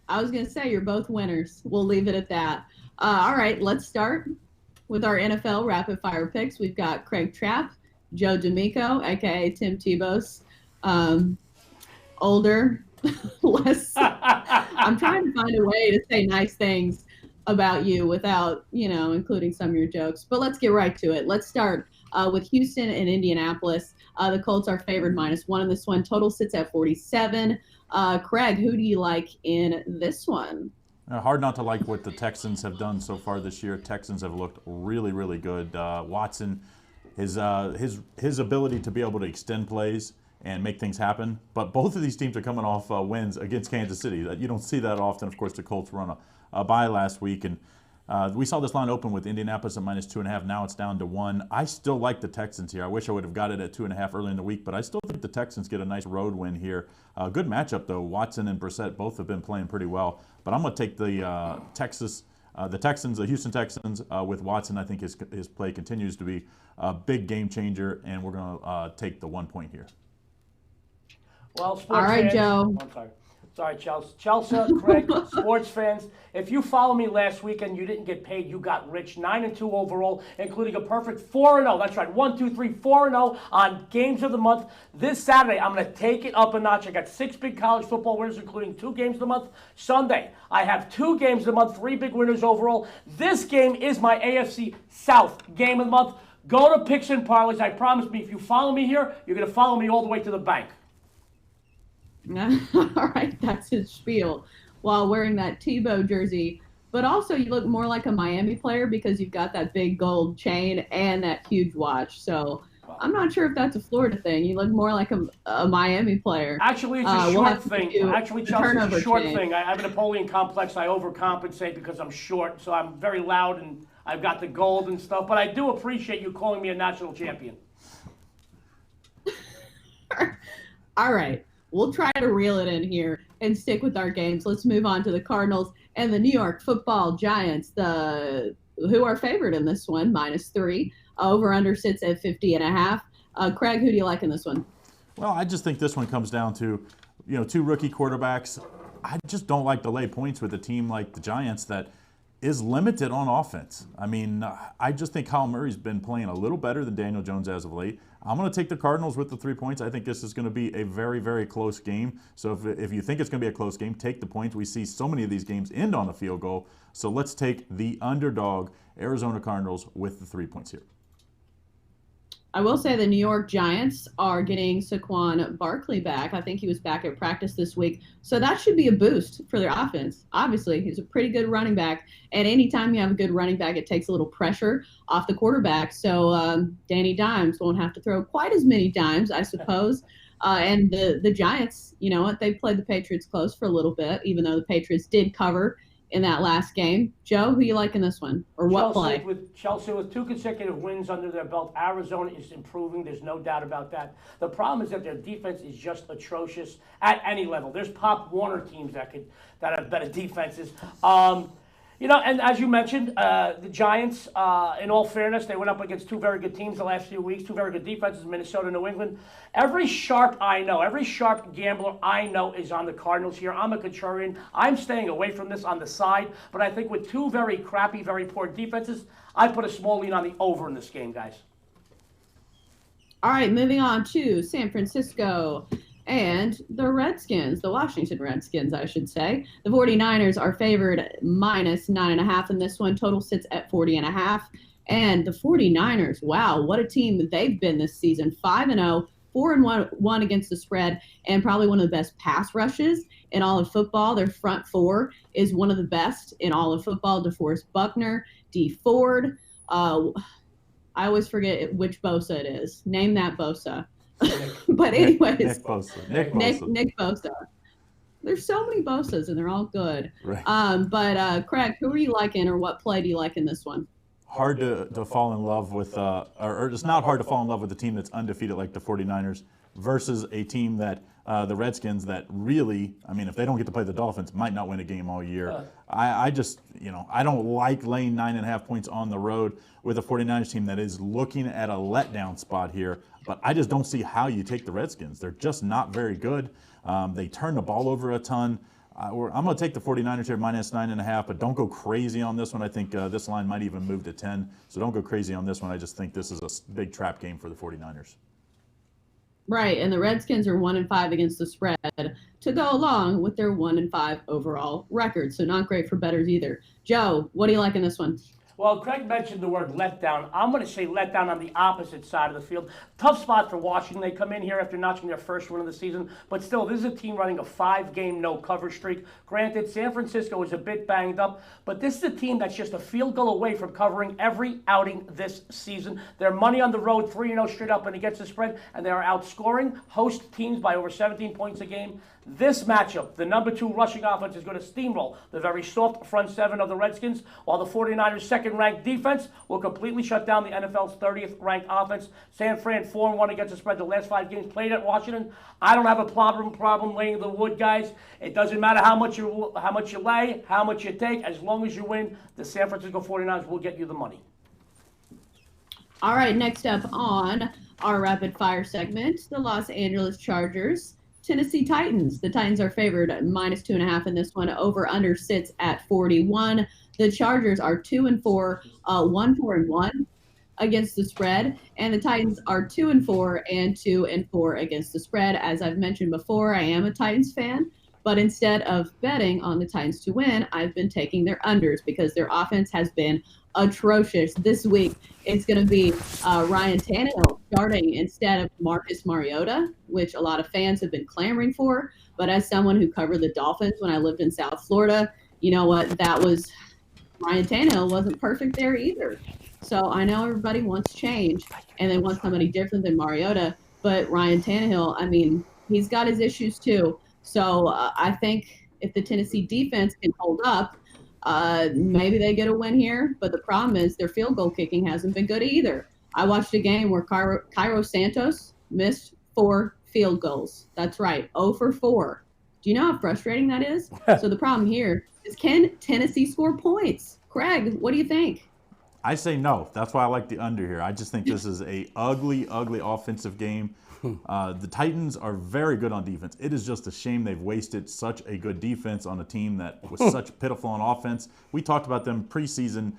I was going to say you're both winners. We'll leave it at that. All right, let's start with our NFL rapid fire picks. We've got Craig Trapp, Joe D'Amico, aka Tim Tebow's older, less. I'm trying to find a way to say nice things about you without, including some of your jokes. But let's get right to it. Let's start with Houston and Indianapolis. The Colts are favored -1 in this one. Total sits at 47. Craig, who do you like in this one? Hard not to like what the Texans have done so far this year. Texans have looked really, really good. Watson, his ability to be able to extend plays and make things happen. But both of these teams are coming off wins against Kansas City. You don't see that often. Of course, the Colts were on a bye last week, and we saw this line open with Indianapolis at -2.5. Now it's down to 1. I still like the Texans here. I wish I would have got it at 2.5 early in the week, but I still think the Texans get a nice road win here. Good matchup, though. Watson and Brissett both have been playing pretty well. But I'm going to take the Texans, the Houston Texans with Watson. I think his play continues to be a big game changer, and we're going to take the 1 point here. Well, sports all right, fans, Joe. I'm sorry, Chelsa, Craig, sports fans. If you follow me last weekend, you didn't get paid, you got rich. 9-2 overall, including a perfect 4-0. That's right, 1, 2, 3, 4-0 on games of the month. This Saturday, I'm going to take it up a notch. I got 6 big college football winners, including 2 games of the month. Sunday, I have 2 games of the month, 3 big winners overall. This game is my AFC South game of the month. Go to Picks and Parlays. I promise me, if you follow me here, you're going to follow me all the way to the bank. All right, that's his spiel while wearing that Tebow jersey. But also, you look more like a Miami player because you've got that big gold chain and that huge watch. So I'm not sure if that's a Florida thing. You look more like a Miami player. Actually, it's a short thing. Actually, Chelsea, it's a short thing. I have a Napoleon complex. I overcompensate because I'm short, so I'm very loud and I've got the gold and stuff. But I do appreciate you calling me a national champion. All right. We'll try to reel it in here and stick with our games. Let's move on to the Cardinals and the New York Football Giants, who are favored in this one, -3. Over-under sits at 50.5. Craig, who do you like in this one? Well, I just think this one comes down to, 2 rookie quarterbacks. I just don't like to lay points with a team like the Giants that is limited on offense. I mean, I just think Kyle Murray's been playing a little better than Daniel Jones as of late. I'm going to take the Cardinals with the 3 points. I think this is going to be a very, very close game. So if you think it's going to be a close game, take the points. We see so many of these games end on a field goal. So let's take the underdog Arizona Cardinals with the 3 points here. I will say the New York Giants are getting Saquon Barkley back. I think he was back at practice this week. So that should be a boost for their offense. Obviously, he's a pretty good running back. And anytime you have a good running back, it takes a little pressure off the quarterback. So Danny Dimes won't have to throw quite as many dimes, I suppose. And the Giants, you know what? They played the Patriots close for a little bit, even though the Patriots did cover in that last game. Joe, who you like in this one? Or what play? Chelsea with 2 consecutive wins under their belt. Arizona is improving. There's no doubt about that. The problem is that their defense is just atrocious at any level. There's Pop Warner teams that have better defenses. And as you mentioned, the Giants, in all fairness, they went up against 2 very good teams the last few weeks, 2 very good defenses, Minnesota and New England. Every sharp gambler I know is on the Cardinals here. I'm a contrarian. I'm staying away from this on the side, but I think with 2 very crappy, very poor defenses, I put a small lean on the over in this game, guys. All right, moving on to San Francisco and the Redskins, the Washington Redskins, I should say. The 49ers are favored minus 9.5 in this one. Total sits at 40.5. And the 49ers, wow, what a team they've been this season. 5-0, 4-1 against the spread, and probably one of the best pass rushes in all of football. Their front four is one of the best in all of football. DeForest Buckner, D. Ford. I always forget which Bosa it is. Name that Bosa. But anyways. Nick Bosa. Nick Bosa. There's so many Bosas, and they're all good. Right. But Craig, who are you liking, or what play do you like in this one? Hard to fall in love with, or it's not hard to fall in love with a team that's undefeated like the 49ers versus a team that, the Redskins, that really, I mean, if they don't get to play the Dolphins, might not win a game all year. I just, I don't like laying 9.5 points on the road with a 49ers team that is looking at a letdown spot here. But I just don't see how you take the Redskins. They're just not very good. They turn the ball over a ton. I'm going to take the 49ers here minus 9.5, but don't go crazy on this one. I think this line might even move to 10, so don't go crazy on this one. I just think this is a big trap game for the 49ers. Right, and the Redskins are 1-5 against the spread to go along with their 1-5 overall record, so not great for bettors either. Joe, what do you like in this one? Well, Craig mentioned the word letdown. I'm going to say letdown on the opposite side of the field. Tough spot for Washington. They come in here after notching their first win of the season, but still, this is a team running a 5-game no-cover streak. Granted, San Francisco is a bit banged up, but this is a team that's just a field goal away from covering every outing this season. They're money on the road, 3-0 straight up and against the spread, and they are outscoring host teams by over 17 points a game. This matchup, the number 2 rushing offense is going to steamroll the very soft front seven of the Redskins, while the 49ers' second-ranked defense will completely shut down the NFL's 30th-ranked offense. San Fran 4-1 against the spread the last 5 games played at Washington. I don't have a problem laying the wood, guys. It doesn't matter how much you lay, how much you take. As long as you win, the San Francisco 49ers will get you the money. All right, next up on our rapid-fire segment, the Los Angeles Chargers. Tennessee Titans. The Titans are favored at minus 2.5 in this one. Over/under sits at 41. The Chargers are 2-4, 1-4-1 against the spread, and the Titans are 2-4 and 2-4 against the spread. As I've mentioned before, I am a Titans fan, but instead of betting on the Titans to win, I've been taking their unders because their offense has been atrocious. This week, it's going to be Ryan Tannehill starting instead of Marcus Mariota, which a lot of fans have been clamoring for. But as someone who covered the Dolphins when I lived in South Florida, you know what? Ryan Tannehill wasn't perfect there either. So I know everybody wants change, and they want somebody different than Mariota. But Ryan Tannehill, I mean, he's got his issues too. So I think if the Tennessee defense can hold up, maybe they get a win here, but the problem is their field goal kicking hasn't been good either. I watched a game where Cairo Santos missed 4 field goals. That's right, 0 for 4. Do you know how frustrating that is? So the problem here is, can Tennessee score points? Craig, what do you think? I say no. That's why I like the under here. I just think this is a ugly offensive game. The Titans are very good on defense. It is just a shame they've wasted such a good defense on a team that was such pitiful on offense. We talked about them preseason,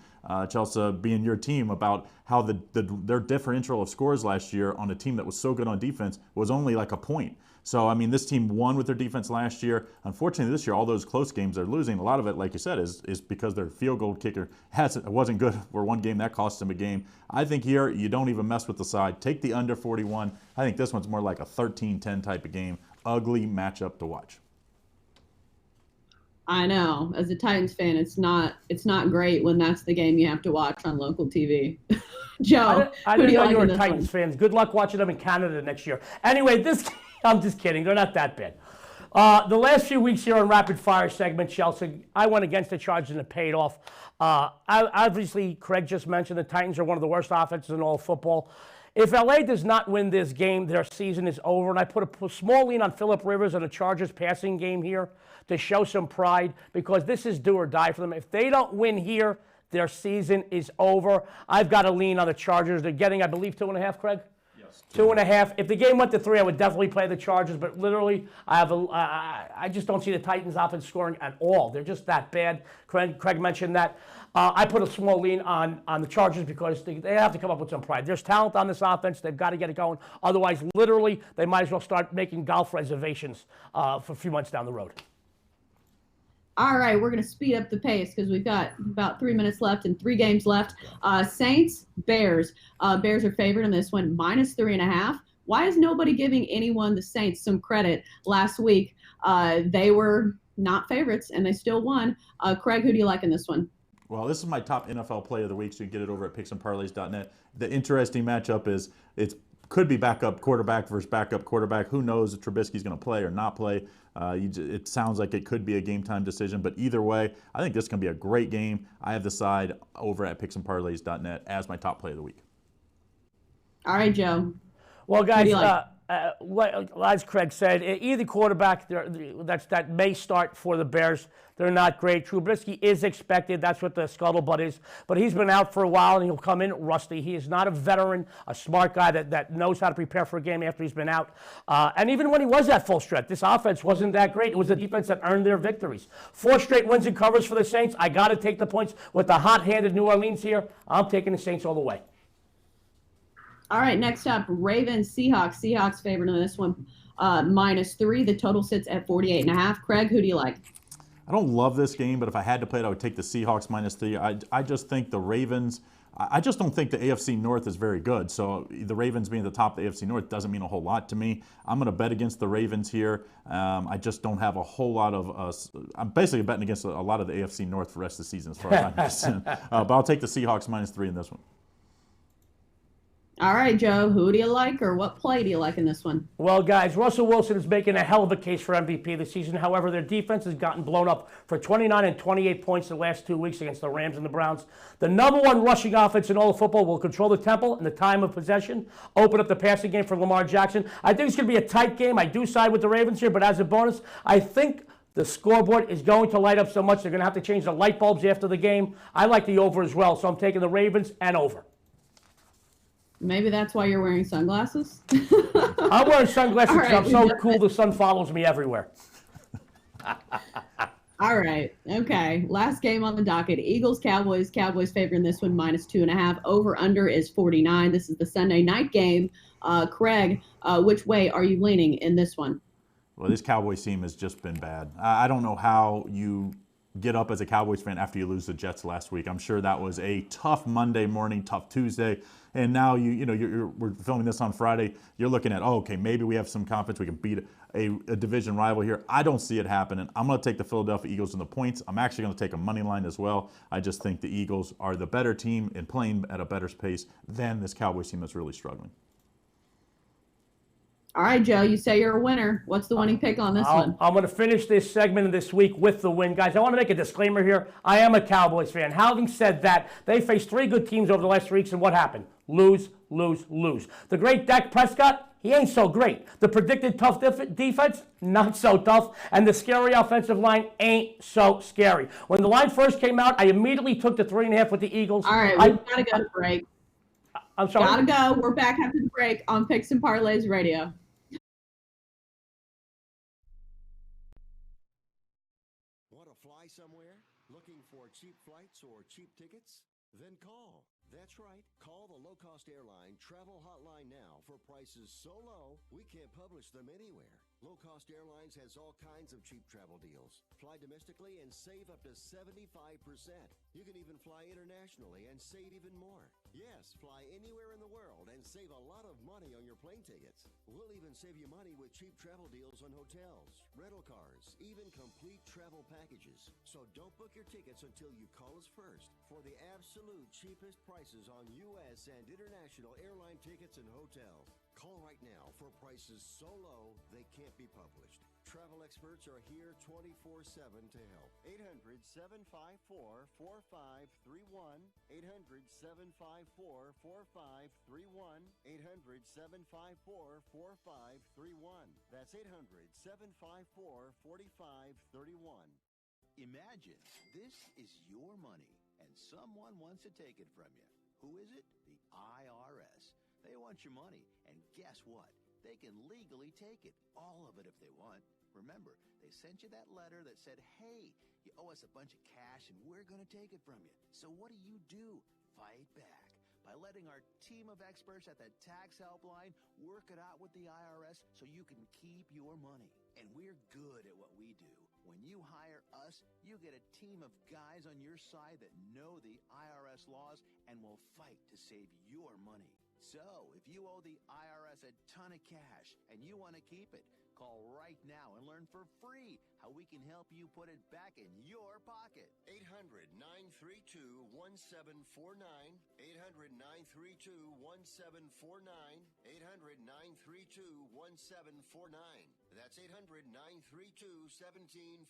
Chelsea, being your team, about how their differential of scores last year on a team that was so good on defense was only like a point. So, I mean, this team won with their defense last year. Unfortunately, this year, all those close games they're losing. A lot of it, like you said, is because their field goal kicker wasn't good for one game. That cost them a game. I think here, you don't even mess with the side. Take the under 41. I think this one's more like a 13-10 type of game. Ugly matchup to watch. I know. As a Titans fan, it's not great when that's the game you have to watch on local TV. Joe, I didn't know you were Titans fans. Good luck watching them in Canada next year. Anyway, I'm just kidding. They're not that bad. The last few weeks here on Rapid Fire segment, Chelsea, I went against the Chargers and it paid off. Obviously, Craig just mentioned the Titans are one of the worst offenses in all of football. If LA does not win this game, their season is over. And I put a small lean on Phillip Rivers and the Chargers passing game here to show some pride, because this is do or die for them. If they don't win here, their season is over. I've got a lean on the Chargers. They're getting, I believe, 2.5, Craig? Yep. Yes. 2.5. If the game went to 3, I would definitely play the Chargers. But literally, I just don't see the Titans' offense scoring at all. They're just that bad. Craig mentioned that. I put a small lean on the Chargers because they have to come up with some pride. There's talent on this offense. They've got to get it going. Otherwise, literally, they might as well start making golf reservations for a few months down the road. All right, we're going to speed up the pace because we've got about 3 minutes left and 3 games left. Saints, Bears. Bears are favored in this one, -3.5. Why is nobody giving anyone, the Saints, some credit? Last week, they were not favorites, and they still won. Craig, who do you like in this one? Well, this is my top NFL play of the week, so you can get it over at picksandparlays.net. The interesting matchup is could be backup quarterback versus backup quarterback. Who knows if Trubisky's going to play or not play? It sounds like it could be a game-time decision, but either way, I think this is going to be a great game. I have the side over at picksandparlays.net as my top play of the week. All right, Joe. Well, guys, as Craig said, either quarterback that may start for the Bears, they're not great. Trubisky is expected. That's what the scuttlebutt is. But he's been out for a while, and he'll come in rusty. He is not a veteran, a smart guy that knows how to prepare for a game after he's been out. And even when he was at full strength, this offense wasn't that great. It was the defense that earned their victories. 4 straight wins and covers for the Saints. I got to take the points with the hot-handed New Orleans here. I'm taking the Saints all the way. All right, next up, Ravens, Seahawks. Seahawks favored in this one, -3. The total sits at 48.5. Craig, who do you like? I don't love this game, but if I had to play it, I would take the Seahawks -3. I just think the Ravens, I just don't think the AFC North is very good. So the Ravens being at the top of the AFC North doesn't mean a whole lot to me. I'm going to bet against the Ravens here. I just don't have a whole lot of, I'm basically betting against a lot of the AFC North for the rest of the season as far as I'm concerned. But I'll take the Seahawks -3 in this one. All right, Joe, who do you like or what play do you like in this one? Well, guys, Russell Wilson is making a hell of a case for MVP this season. However, their defense has gotten blown up for 29 and 28 points the last 2 weeks against the Rams and the Browns. The #1 rushing offense in all of football will control the tempo and the time of possession, open up the passing game for Lamar Jackson. I think it's going to be a tight game. I do side with the Ravens here, but as a bonus, I think the scoreboard is going to light up so much they're going to have to change the light bulbs after the game. I like the over as well, so I'm taking the Ravens and over. Maybe that's why you're wearing sunglasses? I'm wearing sunglasses because I'm so cool the sun follows me everywhere. All right. Okay. Last game on the docket. Eagles, Cowboys. Cowboys favoring this one -2.5. Over-under is 49. This is the Sunday night game. Craig, which way are you leaning in this one? Well, this Cowboys team has just been bad. I don't know how you get up as a Cowboys fan after you lose the Jets last week. I'm sure that was a tough Monday morning, tough Tuesday, and now we're filming this on Friday. You're looking at, okay, maybe we have some confidence we can beat a division rival here. I don't see it happening. I'm going to take the Philadelphia Eagles in the points. I'm actually going to take a money line as well. I just think the Eagles are the better team and playing at a better pace than this Cowboys team that's really struggling. All right, Joe, you say you're a winner. What's the winning pick on this one? I'm going to finish this segment this week with the win. Guys, I want to make a disclaimer here. I am a Cowboys fan. Having said that, they faced 3 good teams over the last 3 weeks, and what happened? Lose, lose, lose. The great Dak Prescott, he ain't so great. The predicted tough defense, not so tough. And the scary offensive line ain't so scary. When the line first came out, I immediately took the 3.5 with the Eagles. All right, we've got to go to break. I'm sorry. Gotta go. We're back after the break on Picks and Parlays Radio. Want to fly somewhere? Looking for cheap flights or cheap tickets? Then call. That's right. Call the low-cost airline travel hotline now for prices so low we can't publish them anywhere. Low-cost airlines has all kinds of cheap travel deals. Fly domestically and save up to 75%. You can even fly internationally and save even more. Yes, fly anywhere in the world and save a lot of money on your plane tickets. We'll even save you money with cheap travel deals on hotels, rental cars, even complete travel packages. So don't book your tickets until you call us first for the absolute cheapest prices on U.S. and international airline tickets and hotels. Call right now for prices so low they can't be published. Travel experts are here 24/7 to help. 800-754-4531. 800-754-4531. 800-754-4531. That's 800-754-4531. Imagine this is your money and someone wants to take it from you. Who is it? The IRS. They want your money, And guess what? They can legally take it, all of it if they want. Remember, they sent you that letter that said, hey, you owe us a bunch of cash and we're going to take it from you. So what do? Fight back by letting our team of experts at the tax helpline work it out with the IRS so you can keep your money. And we're good at what we do. When you hire us, you get a team of guys on your side that know the IRS laws and will fight to save your money. So, if you owe the IRS a ton of cash and you want to keep it, call right now and learn for free how we can help you put it back in your pocket. 800-932-1749. 800-932-1749. 800-932-1749. That's 800-932-1749.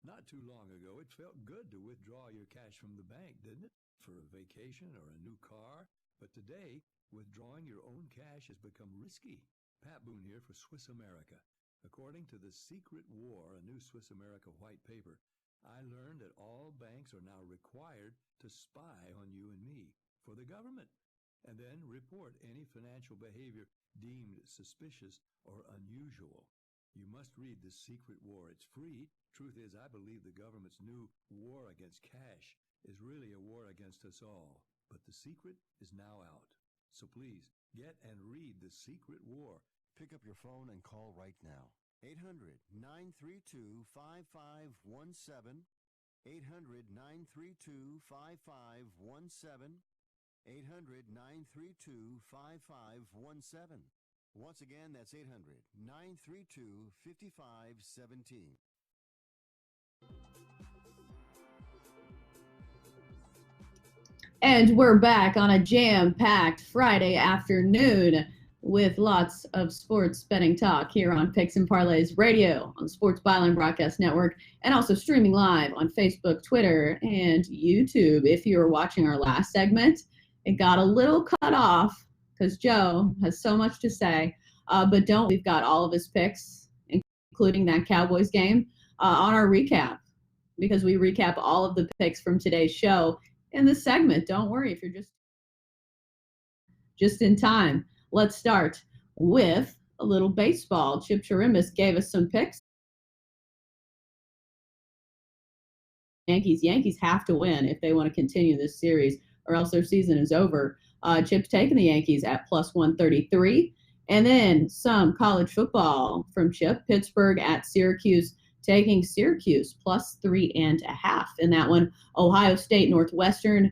Not too long ago, it felt good to withdraw your cash from the bank, didn't it? For a vacation or a new car. But today, withdrawing your own cash has become risky. Pat Boone here for Swiss America. According to The Secret War, a new Swiss America white paper, I learned that all banks are now required to spy on you and me for the government, and then report any financial behavior deemed suspicious or unusual. You must read The Secret War. It's free. Truth is, I believe the government's new war against cash is really a war against us all. But the secret is now out. So please, get and read The Secret War. Pick up your phone and call right now. 800-932-5517. 800-932-5517. 800-932-5517. Once again, that's 800-932-5517. And we're back on a jam-packed Friday afternoon with lots of sports betting talk here on Picks and Parlays Radio on the Sports Byline Broadcast Network, and also streaming live on Facebook, Twitter, and YouTube. If you were watching our last segment, it got a little cut off because Joe has so much to say, but we've got all of his picks, including that Cowboys game, on our recap, because we recap all of the picks from today's show in the segment. Don't worry if you're just in time. Let's start with a little baseball. Chip Chirimbes gave us some picks. Yankees have to win if they want to continue this series, or else their season is over. Chip's taking the Yankees at plus 133. And then some college football from Chip. Pittsburgh at Syracuse, taking Syracuse plus 3.5 in that one. Ohio State, Northwestern.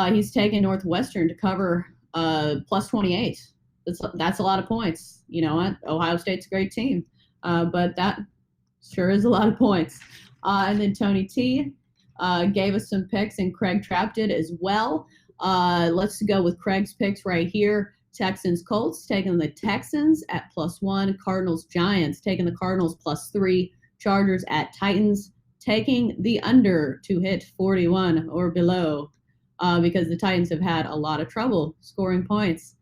He's taking Northwestern to cover plus 28. That's a lot of points. You know what? Ohio State's a great team, but that sure is a lot of points. And then Tony T gave us some picks, and Craig Trapp did as well. Let's go with Craig's picks right here. Texans, Colts, taking the Texans at plus 1. Cardinals, Giants, taking the Cardinals plus 3. Chargers at Titans, taking the under to hit 41 or below, because the Titans have had a lot of trouble scoring points.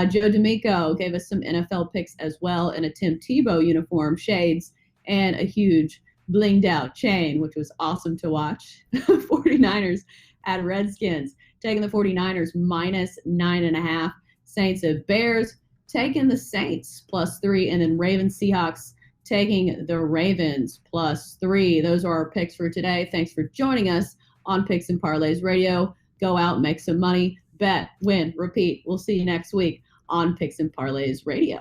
Joe D'Amico gave us some NFL picks as well in a Tim Tebow uniform, shades, and a huge blinged out chain, which was awesome to watch. 49ers at Redskins, taking the 49ers minus 9.5. Saints at Bears, taking the Saints plus 3. And then Ravens, Seahawks, taking the Ravens plus 3. Those are our picks for today. Thanks for joining us on Picks and Parlays Radio. Go out, make some money, bet, win, repeat. We'll see you next week on Picks and Parlays Radio.